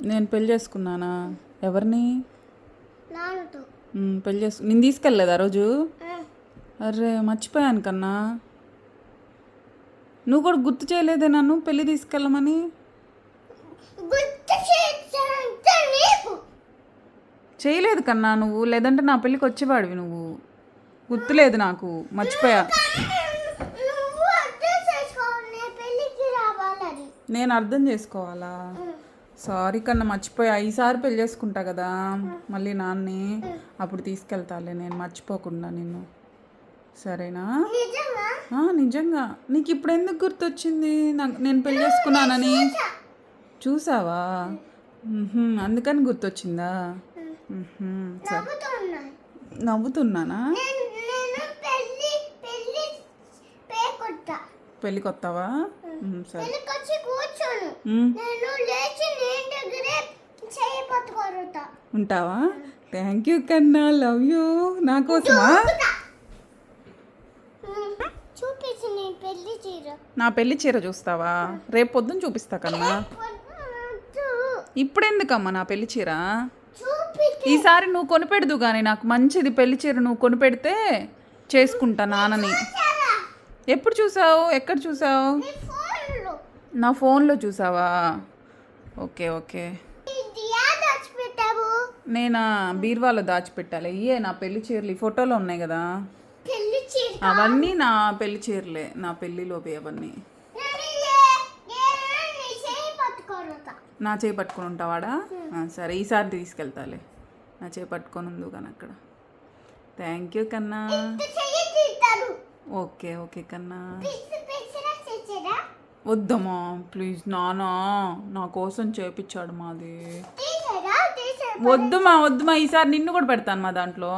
నేను పెళ్లి చేసుకున్నానా? ఎవరిని? నాన్నతో. నేను తీసుకెళ్ళలేదు ఆ రోజు. అరే మర్చిపోయాను కన్నా. నువ్వు కూడా గుర్తు చేయలేదే నన్ను పెళ్ళి తీసుకెళ్ళమని. చేయలేదు కన్నా నువ్వు, లేదంటే నా పెళ్ళికి వచ్చేవాడివి నువ్వు. గుర్తులేదు నాకు, మర్చిపోయా. నేను అర్థం చేసుకోవాలా? సారీ కన్నా, మర్చిపోయా. ఈసారి పెళ్ళి చేసుకుంటా కదా మళ్ళీ నాన్ని, అప్పుడు తీసుకెళ్తాలే నేను మర్చిపోకుండా నిన్ను. సరేనా? నిజంగా. నీకు ఇప్పుడు ఎందుకు గుర్తొచ్చింది నేను పెళ్ళి చేసుకున్నానని? చూసావా? అందుకని గుర్తొచ్చిందా? సరే. నవ్వుతున్నానా? పెళ్ళి కొత్తవా? సరే. ఉంటావా? థ్యాంక్ యూ కన్నా, లవ్ యూ. నా కోసమా? నా పెళ్లి చీర చూస్తావా? రేపు పొద్దున్న చూపిస్తా కన్నా. ఇప్పుడు ఎందుకమ్మా నా పెళ్లి చీర? ఈసారి నువ్వు కొనిపెడదు కానీ నాకు మంచిది పెళ్లి చీర నువ్వు కొనిపెడితే చేసుకుంటా నాన్నని. ఎప్పుడు చూసావు? ఎక్కడ చూసావు? నా ఫోన్లో చూసావా? Okay okay. నేనా బీర్వాలో దాచిపెట్టాలి. ఇయే నా పెళ్లి చీరలు, ఈ ఫోటోలో ఉన్నాయి కదా అవన్నీ నా పెళ్లి చీరలే, నా పెళ్లిలోపే అవన్నీ. నా చేయి పట్టుకొని ఉంటావాడా? సరే, ఈసారి తీసుకెళ్తాలే. నా చేయి పట్టుకొని ఉంది కానీ అక్కడ. థ్యాంక్ యూ కన్నా. ఓకే ఓకే కన్నా. వద్దమ్మా ప్లీజ్, నానా నా కోసం చేపించాడు మాది. వద్దుమా ఈసారి నిన్ను కూడా పెడతాను మా దాంట్లో.